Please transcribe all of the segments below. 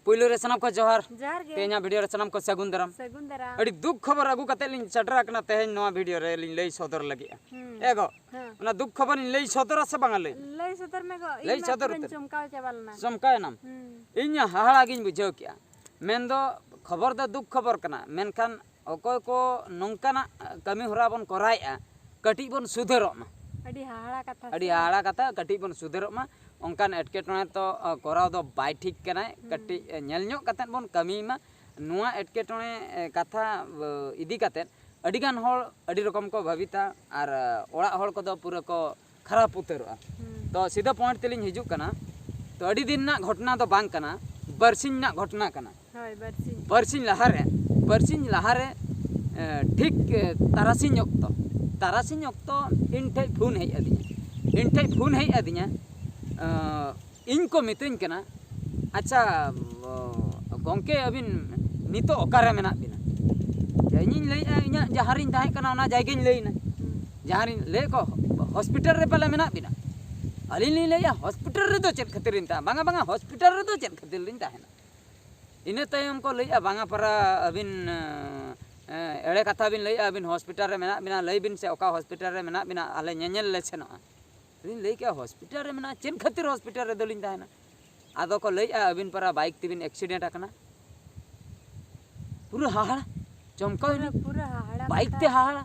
पुइलो रे सनाम को जोहार जोहार गे तेना वीडियो रे सनाम को सगुन दराम अड़ी दुख खबर अगु कते लिन सटरा कना तेहेन नवा वीडियो रे लिन लई सदर लगी एगो ओना दुख खबर लिन लई सदर से बांगा लई सदर में गो लई सदर चमकाव चाबालना चमकाय नाम इन्या हाहाड़ा गिन बुझाव किया मेन दो खबर द दुख खबर कना मेनखान अकोय को नोंकाना कमी होरा बन कराया कटी बन सुधरक मा अड़ी हाहाड़ा कथा कटी बन सुधरक मा onkan एटकेटोने तो कराव दो बाय ठीक कनाय कटी नेल ᱧᱚᱜ कतेन बन कमी मा नुआ एटकेटोने कथा इदी कतेन अडिगान होल अडी रकम को भाविता आर ओड़ा होल को दो पूरा को खराब उतरवा तो सीधा पॉइंट तेलिन हिजुक कना तो अडी दिन ना घटना दो बांग कना बरसिन ना घटना कना हाय बरसिन लहारे ठीक तारासिन ऑक्तो इन ठे फोन है अदिया इन को मितुन कना अच्छा गोंके अबिन नितो ओकारे मेना बिना इᱧ लैया इᱧा जहारिन ताहे कना ओना जायगाኝ लैना जहारिन ले को हॉस्पिटल रे पले मेना बिना अलिन लैया हॉस्पिटल रे दो चेत खतिरिन ता बांगा हॉस्पिटल रे दो चेत खतिरिन ताहेना इने तायम को लैया बांगा परा अबिन एड़े कथा बिन लैया अबिन हॉस्पिटल रे मेना बिना लೈ बिन से ओका हॉस्पिटल रे मेना बिना आले ñeñel ले सेनोआ दिन लई क्या हॉस्पिटल रे मेना चेन खातिर हॉस्पिटल रे दलिन ताहेना आदो को लई अबिन परा बाइक तिबिन एक्सीडेंट आकना पूरा हाहाड़ा चमकाव पूरा हाहाड़ा बाइक ते हाहाड़ा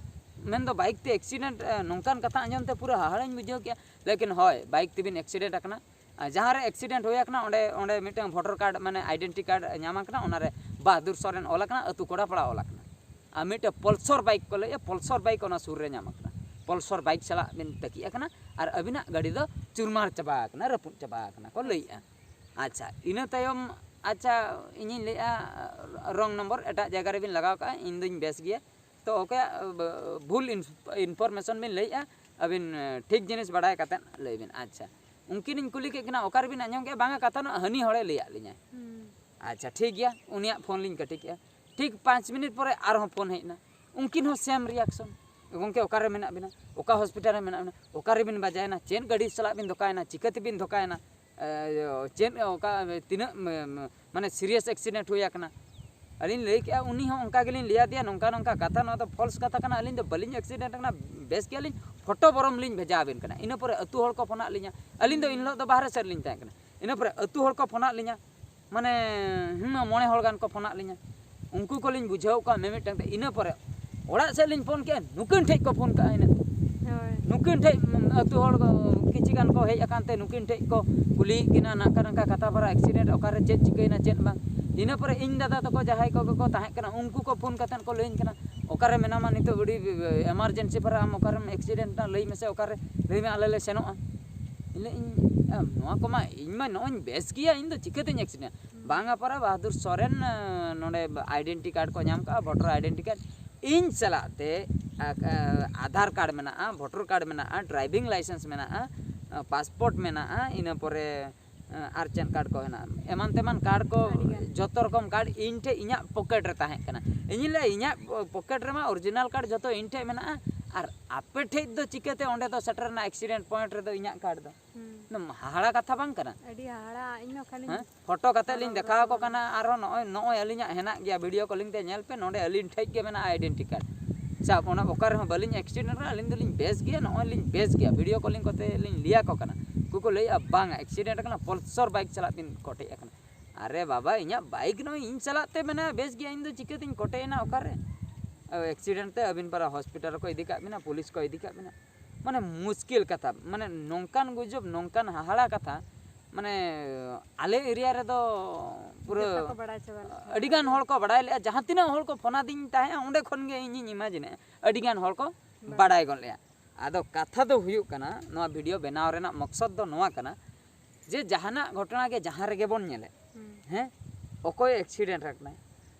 मेन दो बाइक ते एक्सीडेंट नोंकान कथा आंजम ते पूरा हाहाड़ा बुझाव किया लेकिन होय बाइक तिबिन एक्सीडेंट आकना जहां रे एक्सीडेंट होय आकना ओंडे ओंडे मिटन वोटर कार्ड माने आइडेंटिटी कार्ड ᱧᱟᱢ आकना ओना रे बहादुर सोरेन ओल आकना अतु कोड़ा पड़ा ओल आकना आ मिटे पल्सर बाइक को लई पल्सर बाइक ओना सुर रे ᱧᱟᱢ आकना पल्सर बाइक चला बिन तकी आकना और अबिना गाड़ी दो चुरमार चबा आकना रपुट चबा आकना को लईआ अच्छा इना तायम अच्छा इᱧ लईआ रॉन्ग नंबर एटा जगह रे बिन लगाव का इन दुñ बेस गया तो ओके भूल इनफॉरमेशन बिन लईआ अबिन ठीक जिनिस बडाय कते लई बिन अच्छा उनकिन इन कुली के कना ओकार बिन आंजम के बांगा कथा न हनी हड़े लईआ लिया अच्छा ठीक गया उनिया फोन लिन कटी किया ठीक 5 मिनट परे आरो फोन हेना उनकिन हो सेम रिएक्शन गोंके ओकारे मेना बिना ओका हॉस्पिटल रे मेना बिना ओकारे बिन बजायना चेन गाड़ी चला बिन धोकायना चिकते बिन धोकायना चेन ओका तिना माने सीरियस एक्सीडेंट हुई आकना अलिन लई के उनी हो ओंका गेलिन लिया दिया नोंका नोंका कथा न तो फॉल्स कथा कना अलिन दो बलिन एक्सीडेंट कना बेस के अलिन फोटो बरम लिन भेजा बिन कना इना परे अतु होल को फोना लिया अलिन दो इन लो दो बाहर सर लिन ता कना इना परे अतु होल को फोना लिया माने मोणे होल गान को फोना लिया उनको को लिन बुझाव का मेमिटंग इना परे ओड़ा से लिन फोन के नुकिन ठे को फोन का इना नुकिन ठे अतु होल किछि गान को हेज अकानते नुकिन ठे को कुली किना नाका नाका कथा बरा एक्सीडेंट ओकारे चेत चिकैना चेत बा इना परे इन दादा तको जहाय को ताहे कना उनको को फोन कतन को लेन कना ओकारे मेनामा नितो बड़ी इमरजेंसी पर हम ओकारे एक्सीडेंट ना लई मेसे ओकारे लई में आले ले सेनोआ इले इन नोआ को मा इन मा नोन बेस किया इन दो चिकते एक्सीडेंट बांगा परा बहादुर सोरेन नोडे आइडेंटिटी कार्ड को नाम का वोटर आइडेंटिटी कार्ड इन चलाते आधार कार्ड मेना वोटर कार्ड मेना ड्राइविंग लाइसेंस मेना पासपोर्ट मेना इना परे आरचन कार्ड को हेना एमान तेमान कार्ड को जतो रकम कार्ड इन ठे इñा पॉकेट रे ताहे कना इनि ले इñा पॉकेट रे मा ओरिजिनल कार्ड जतो इन ठे मेना और आपे ठे दो चिकते ओंडे दो सटर ना एक्सीडेंट पॉइंट रे दो इñा कार्ड दो हाड़ा कथा बांग कना अडी हाड़ा इनो खाली फोटो कते लिन देखा को कना आरो नय अलिñा हेना गया वीडियो कॉलिंग ते नेल पे नोंडे अलिन ठे के मेना आइडेंटिटी कार्ड साब ओना ओकर हो बलिन एक्सीडेंट रे अलिन दलिन बेस गया नय लिन बेस गया वीडियो कॉलिंग कते लिन लिया को कना कुको लई बांग एक्सीडेंट कना पल्सर बाइक चला बिन कोटे कना अरे बाबा इñा बाइक न इन चलाते मेना बेस गया इन दो चिकते इन कोटे ना ओकारे एक्सीडेंट ते अबिन पर हॉस्पिटल को इदी का बिना पुलिस को इदी का बिना माने मुश्किल कथा माने नोंकान गुजब नोंकान हाहाड़ा कथा माने आले एरिया रे दो पूरा अडिगान होल को बडाय ले जहां तिना होल को फोना दिन ताहे ओंडे खन गे इᱧ इमेजिन अडिगान होल को बडाय गन ले आदो कथा दो हुयु कना नोआ वीडियो बनाव रेना मकसद दो नोआ कना जे जहाना घटना के जहां रे गे बोन नेले हैं ओकोय एक्सीडेंट रखना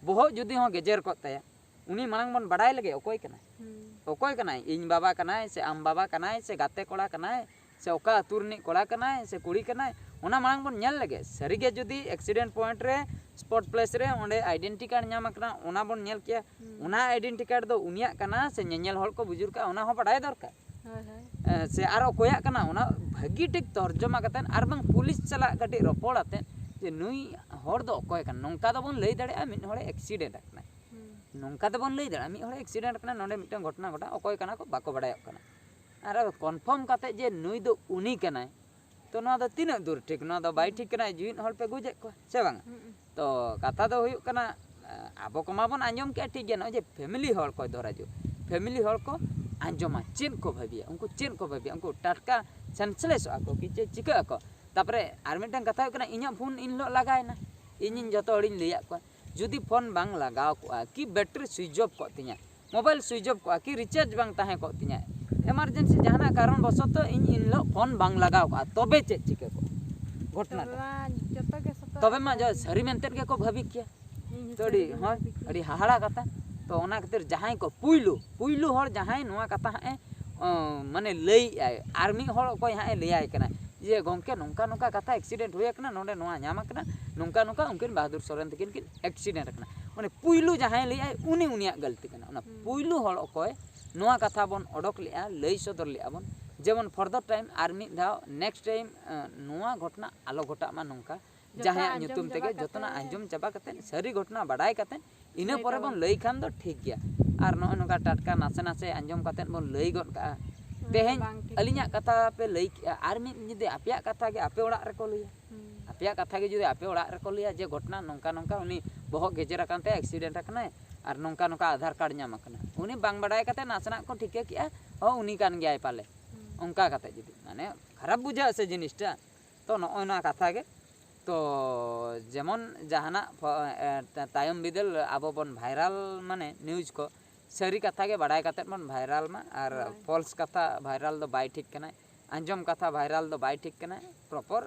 बहुत जुदी हो गेजर को ताया उनी मांग बन बडाय लगे ओकोय कना इन बाबा कनाय से आम बाबा कनाय से गाते कोड़ा कनाय से ओका तुरनी कोड़ा कनाय से कुड़ी कनाय ओना मांग बन नेल लगे सरीगे जुदी एक्सीडेंट पॉइंट रे स्पॉट प्लेस रे ओंडे आइडेंटिटी कार्ड ᱧᱟᱢ आकना ओना बन नेल किया ओना आइडेंटिटी कार्ड दो उनिया कना से ᱧᱮᱧᱮᱞ हॉल को बुजुर्ग का ओना हो बडाय दरकार से आरो कोया कना ओना भागी टिक तर्जमा कतेन आर बंग पुलिस चला कटी रपोड़ आते जे नुई हर दो अकोय कन नोंका दो बन लई दाड़े मिड हर एक्सीडेंट आकना नोंका दो बन लई दाड़े मिड हर एक्सीडेंट आकना नोंडे मिटन घटना घटा अकोय कना को बाको बडाय कना आर कन्फर्म काते जे नुई दो उनी कनाय तो ना दो तीन दूर ठीक ना दो बाई ठीक कना जीवित हर पे गुजे को से बांग तो कथा दो हुयु कना आबो को माबन आंजम के ठीक गया जे फैमिली हर को धरा जो फैमिली हर को आंजमा चेन को भाबिया उनको चेन को भाबिया उनको टटका सेंसलेस आको कि चे चिका आको तापरे आर मिटन कथा कना इnya फोन इन लो लगायना इन जतो हड़िन लिया को जुदी फोन बांग लगाव को कि बैटरी स्विच ऑफ को तिया मोबाइल स्विच ऑफ को कि रिचार्ज बांग ताहे को तिया एमरजेंसी जहाना कारण बसत इन लो फोन बांग लगाव को तबे चे चिका को घटना तबे मा जो सरी मेंतेन के को भाबी किया तोड़ी हां अड़ी हाहाड़ा कथा तो ओना खातिर जहां को पुइलु हर जहां नोआ कथा है माने लई आय आर्मी हर कोई हां लई आय कना जे गोंके नोंका नोंका कथा एक्सीडेंट होय कना नोंडे नोआ न्यामा कना नोंका नोंका उनकिन बहादुर सोरेन तकिन किन एक्सीडेंट कना माने पुइलु जहां लई आय उनी उनिया गलती कना ओना पुइलु हर कोई नोआ कथा बन ओडक लिया लई सदर लिया बन जेमन फर्दर टाइम आर्मी धाव नेक्स्ट टाइम नोआ घटना आलो घटा मा नोंका जहां ᱧᱩᱛᱩᱢ तेगे जतना आंजम चाबा कते सरी घटना बाडाय कते इना परे बन लई खान दो ठीक गया आर नो नोका टटका नासे नासे आंजम कते बन लई गद का तेहें अलिया कथा पे लई आर मी जुदि आपिया कथा के आपे ओड़ा रे को लइया आपिया कथा के जुदि आपे ओड़ा रे को लइया जे घटना नोंका नोंका उनी बहक गेजेरा कानते एक्सीडेंट आकना आर नोंका नोंका आधार कार्ड ᱧᱟᱢ आकना उनी बांग बाडाय कते नासना को ठीक किया हो उनी कान गयाय पाले उनका कते जुदि माने खराब बुझा से जिनिसटा तो नोय ना कथा के तो जेमन जहाना तायम बिदल आबो बन भाइराल माने न्यूज को सरी कथा के बाडाय कते बन भाइराल मा और फॉल्स कथा भाइराल दो बाय ठीक कना आंजम कथा भाइराल दो बाय ठीक कना प्रॉपर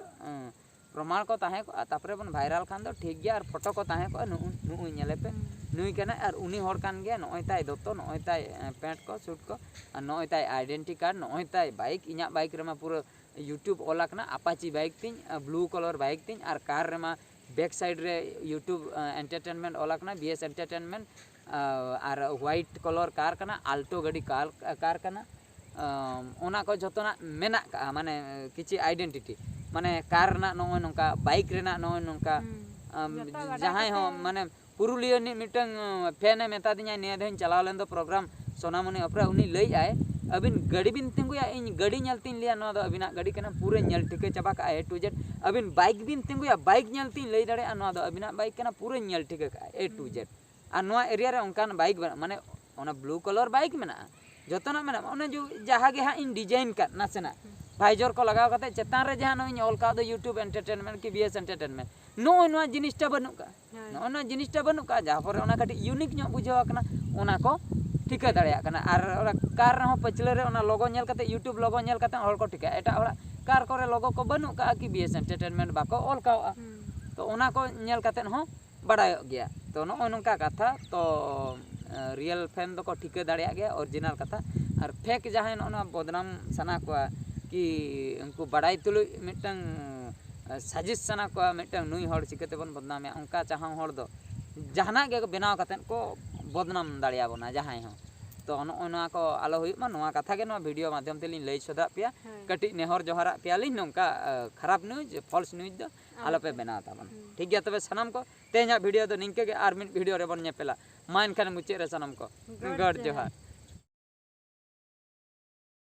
प्रमाण को ताहे को तापरे बन भाइराल खान दो ठीक गया और फोटो को ताहे को नु नेले पे नुई कना और उनी हर कान गया नोय ताय दोतो नोय ताय पैंट को सूट को और नोय ताय आइडेंटिटी कार्ड नोय ताय बाइक इना बाइक रे मा पूरा यूट्यूब ओलाकना अपाची बाइक तीन ब्लू कलर बाइक तीन और कार रे मा बैक साइड रे यूट्यूब एंटरटेनमेंट ओलाकना बीएस एंटरटेनमेंट और व्हाइट कलर कार कना आल्टो गाड़ी कार कना ओना को जतना मेना का माने किछि आइडेंटिटी माने कार ना नोय नोंका बाइक रेना नोय नोंका जहां हो माने पुरुलिया नि मिटन फैन मेता दिया ने दिन चलाव लेन दो प्रोग्राम सोनामणि अपरा उनी लई आए अबिन गाड़ी बिन तिंगुया इन गाड़ी ñaltin लिया नो दो अबिना गाड़ी कना पूरे ñal ठिके चाबा का ए टू जेड अबिन बाइक बिन तिंगुया बाइक ñaltin लई दाड़े नो दो अबिना बाइक कना पूरे ñal ठिके का ए टू जेड आ नो एरिया रे उनकान बाइक माने ओना ब्लू कलर बाइक मेना जतना मेना ओने जो जहां गे हां इन डिजाइन का नासेना भाईजर को लगाव कते चेतान रे जहां नो ऑल का दो यूट्यूब एंटरटेनमेंट की बीएस एंटरटेनमेंट नो जिनिसटा बनु का नो जिनिसटा बनु का जहां पर ओना कटी यूनिक नो बुझाव कना ओना को ठिका दाड़िया कना और कार रे पछले रे ओना लोगो नेल कते यूट्यूब लोगो नेल कते हर को ठिका एटा ओरा कार करे लोगो को बनु का कि बीएस एंटरटेनमेंट बाको ऑल का तो ओना को नेल कते हो बडायो गया तो नो नोंका कथा तो रियल फैन दो को ठिका दाड़िया गया ओरिजिनल कथा और फेक जहां ओना बदनाम सना को कि उनको बडाई तुलु मिटन साजिश सना को मिटन नुई हर चिकते बन बदनाम उनका चाहा हर दो जहाना के बनाव कते को बदनाम दाड़िया बना जहां हो तो नोना को आलो हुई मा नोआ कथा के नो वीडियो माध्यम ते लिन लई सदा पिया कटी नेहर जोहरा पिया लिन नोंका खराब न्यूज फॉल्स न्यूज दो आलो पे बना ताबन ठीक गया तबे सनम को तेजा वीडियो दो निंके के आर मिन वीडियो रे बन नेपेला मा इनखान मुचे रे सनम को गड जोहार।